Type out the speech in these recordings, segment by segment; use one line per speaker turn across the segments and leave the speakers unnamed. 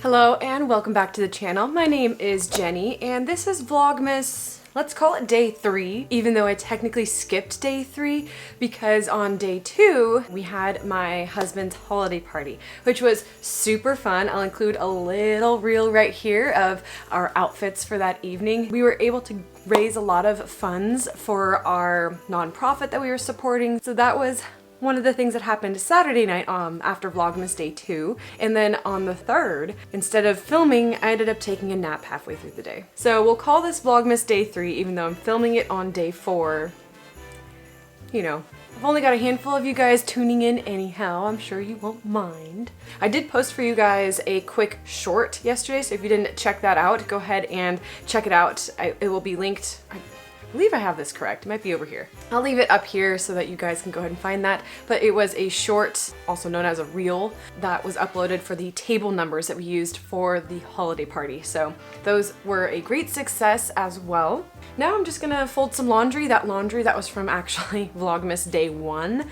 Hello and welcome back to the channel. My name is Jenny and this is Vlogmas. Let's call it day 3, even though I technically skipped day 3 because on day 2 we had my husband's holiday party, which was super fun. I'll include a little reel right here of our outfits for that evening. We were able to raise a lot of funds for our nonprofit that we were supporting, so that was one of the things that happened Saturday night after Vlogmas day 2. And then on the 3rd, instead of filming, I ended up taking a nap halfway through the day. So we'll call this Vlogmas day 3, even though I'm filming it on day 4. You know, I've only got a handful of you guys tuning in anyhow. I'm sure you won't mind. I did post for you guys a quick short yesterday, so if you didn't check that out, go ahead and check it out. It will be linked. I believe I have this correct. It might be over here. I'll leave it up here so that you guys can go ahead and find that. But it was a short, also known as a reel, that was uploaded for the table numbers that we used for the holiday party. So those were a great success as well. Now I'm just gonna fold some laundry. That laundry that was from actually Vlogmas day 1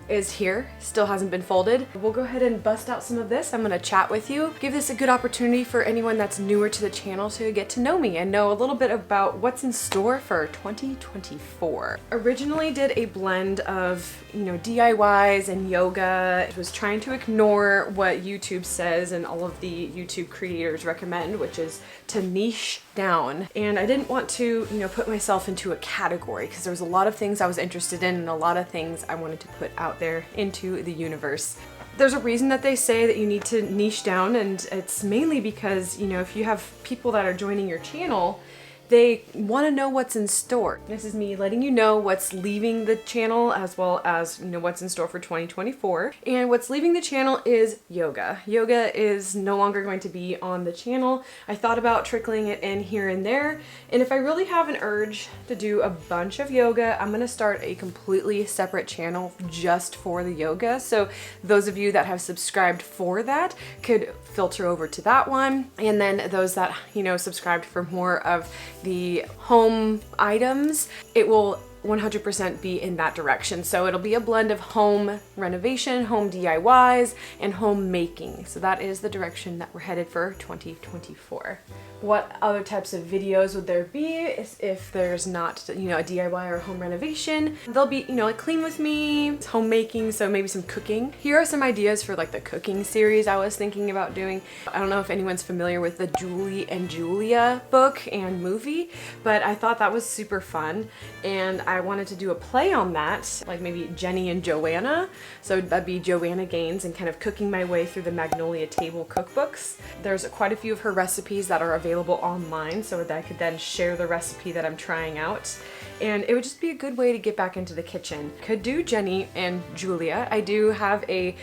is here, still hasn't been folded. We'll go ahead and bust out some of this. I'm gonna chat with you, give this a good opportunity for anyone that's newer to the channel to get to know me and know a little bit about what's in store for 2024. Originally did a blend of, you know, DIYs and yoga. I was trying to ignore what YouTube says and all of the YouTube creators recommend, which is to niche down. And I didn't want to, you know, put myself into a category because there was a lot of things I was interested in and a lot of things I wanted to put out there into the universe. There's a reason that they say that you need to niche down, and it's mainly because, you know, if you have people that are joining your channel, they want to know what's in store. This is me letting you know what's leaving the channel as well as, you know, what's in store for 2024. And what's leaving the channel is yoga. Yoga is no longer going to be on the channel. I thought about trickling it in here and there. And if I really have an urge to do a bunch of yoga, I'm going to start a completely separate channel just for the yoga. So those of you that have subscribed for that could filter over to that one. And then those that, you know, subscribed for more of the home items, it will 100% be in that direction. So it'll be a blend of home renovation, home DIYs, and home making. So that is the direction that we're headed for 2024. What other types of videos would there be if there's not, you know, a DIY or home renovation? There'll be, you know, like clean with me, homemaking, so maybe some cooking. Here are some ideas for like the cooking series I was thinking about doing. I don't know if anyone's familiar with the Julie and Julia book and movie, but I thought that was super fun and I wanted to do a play on that, like maybe Jenny and Joanna. So that'd be Joanna Gaines and kind of cooking my way through the Magnolia Table cookbooks. There's quite a few of her recipes that are available online so that I could then share the recipe that I'm trying out. And it would just be a good way to get back into the kitchen. Could do Jenny and Julia. I do have a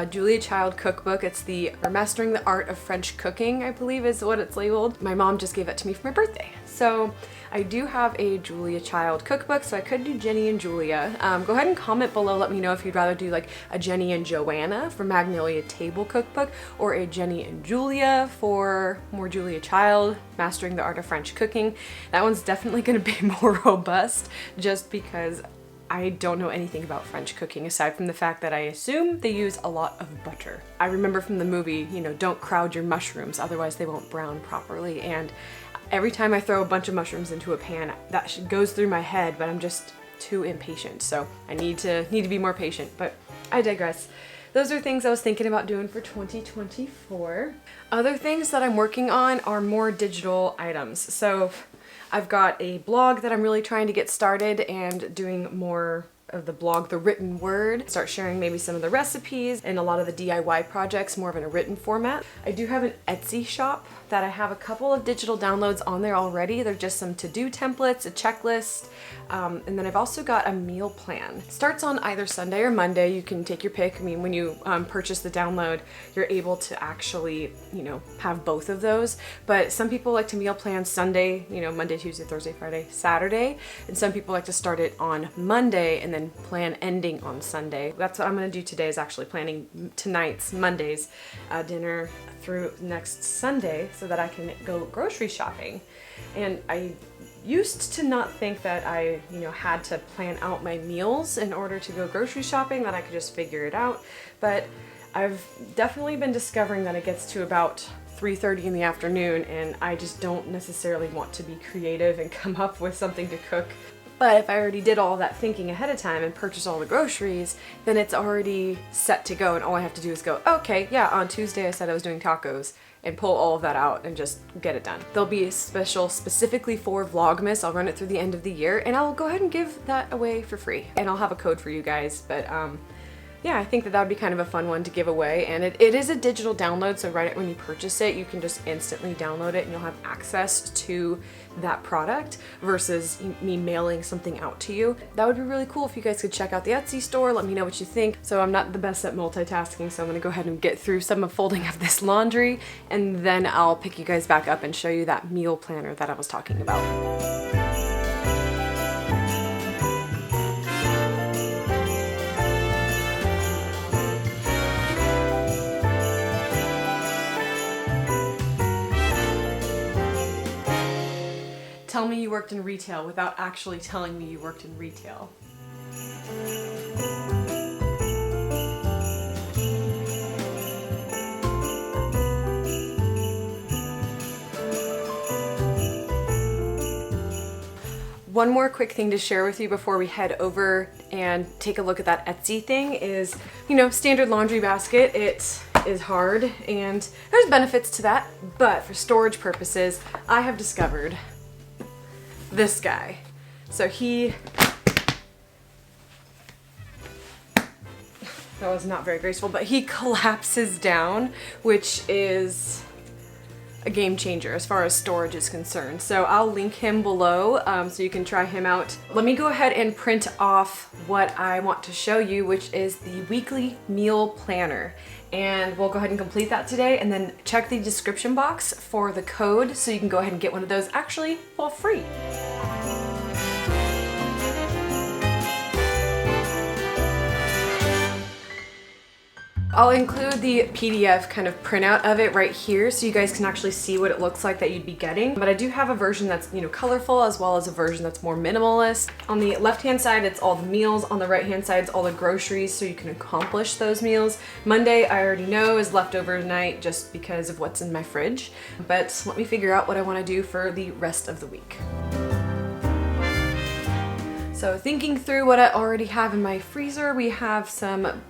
Julia Child cookbook. It's the Mastering the Art of French Cooking, I believe is what it's labeled. My mom just gave it to me for my birthday. So I do have a Julia Child cookbook, so I could do Jenny and Julia. Go ahead and comment below, let me know if you'd rather do like a Jenny and Joanna for Magnolia Table cookbook or a Jenny and Julia for more Julia Child, Mastering the Art of French Cooking. That one's definitely gonna be more robust just because I don't know anything about French cooking aside from the fact that I assume they use a lot of butter. I remember from the movie, you know, don't crowd your mushrooms, otherwise they won't brown properly. And every time I throw a bunch of mushrooms into a pan, that goes through my head, but I'm just too impatient. So I need to be more patient, but I digress. Those are things I was thinking about doing for 2024. Other things that I'm working on are more digital items. So I've got a blog that I'm really trying to get started and doing more of the blog, the written word, start sharing maybe some of the recipes and a lot of the DIY projects more of in a written format. I do have an Etsy shop that I have a couple of digital downloads on there already. They're just some to-do templates, a checklist, and then I've also got a meal plan. It starts on either Sunday or Monday. You can take your pick. I mean, when you purchase the download, you're able to actually, you know, have both of those. But some people like to meal plan Sunday, you know, Monday, Tuesday, Thursday, Friday, Saturday, and some people like to start it on Monday and then plan ending on Sunday. That's what I'm gonna do today, is actually planning tonight's, Monday's dinner through next Sunday so that I can go grocery shopping. And I used to not think that I, you know, had to plan out my meals in order to go grocery shopping, that I could just figure it out. But I've definitely been discovering that it gets to about 3:30 in the afternoon and I just don't necessarily want to be creative and come up with something to cook. But if I already did all that thinking ahead of time and purchased all the groceries, then it's already set to go and all I have to do is go, okay, yeah, on Tuesday I said I was doing tacos, and pull all of that out and just get it done. There'll be a special specifically for Vlogmas. I'll run it through the end of the year and I'll go ahead and give that away for free. And I'll have a code for you guys, but yeah, I think that would be kind of a fun one to give away, and it is a digital download, so right when you purchase it, you can just instantly download it and you'll have access to that product versus me mailing something out to you. That would be really cool if you guys could check out the Etsy store, let me know what you think. So I'm not the best at multitasking, so I'm gonna go ahead and get through some of folding of this laundry, and then I'll pick you guys back up and show you that meal planner that I was talking about. Tell me you worked in retail without actually telling me you worked in retail. One more quick thing to share with you before we head over and take a look at that Etsy thing is, you know, standard laundry basket. It is hard and there's benefits to that, but for storage purposes, I have discovered this guy. So that was not very graceful, but he collapses down, which is a game changer as far as storage is concerned. So I'll link him below so you can try him out. Let me go ahead and print off what I want to show you, which is the weekly meal planner. And we'll go ahead and complete that today, and then check the description box for the code so you can go ahead and get one of those actually for free. I'll include the PDF kind of printout of it right here so you guys can actually see what it looks like that you'd be getting. But I do have a version that's, you know, colorful, as well as a version that's more minimalist. On the left-hand side, it's all the meals. On the right-hand side, it's all the groceries so you can accomplish those meals. Monday, I already know, is leftover tonight just because of what's in my fridge. But let me figure out what I want to do for the rest of the week. So thinking through what I already have in my freezer, we have some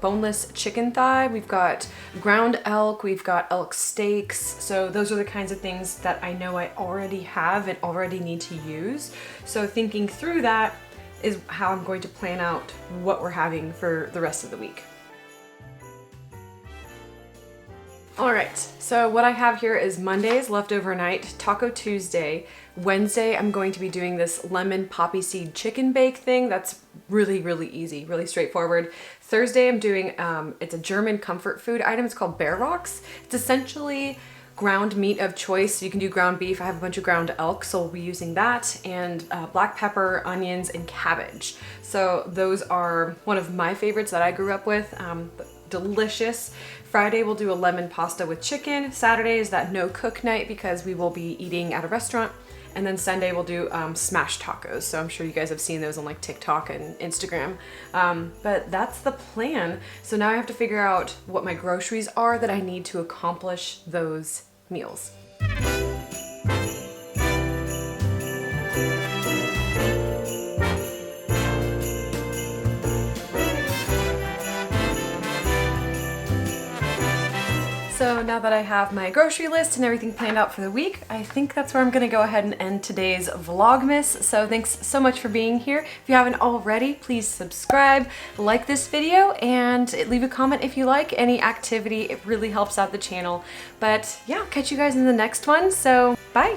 boneless chicken thigh, we've got ground elk, we've got elk steaks. So those are the kinds of things that I know I already have and already need to use. So thinking through that is how I'm going to plan out what we're having for the rest of the week. All right, so what I have here is Monday's leftover night, Taco Tuesday. Wednesday, I'm going to be doing this lemon poppy seed chicken bake thing. That's really, really easy, really straightforward. Thursday, I'm doing, it's a German comfort food item. It's called Bear Rocks. It's essentially ground meat of choice. So you can do ground beef. I have a bunch of ground elk, so we'll be using that, and black pepper, onions, and cabbage. So those are one of my favorites that I grew up with. Delicious. Friday we'll do a lemon pasta with chicken. Saturday is that no cook night because we will be eating at a restaurant. And then Sunday we'll do smashed tacos. So I'm sure you guys have seen those on like TikTok and Instagram. But that's the plan. So now I have to figure out what my groceries are that I need to accomplish those meals. So now that I have my grocery list and everything planned out for the week, I think that's where I'm gonna go ahead and end today's Vlogmas. So thanks so much for being here. If you haven't already, please subscribe, like this video, and leave a comment if you like any activity. It really helps out the channel. But yeah, I'll catch you guys in the next one, so bye.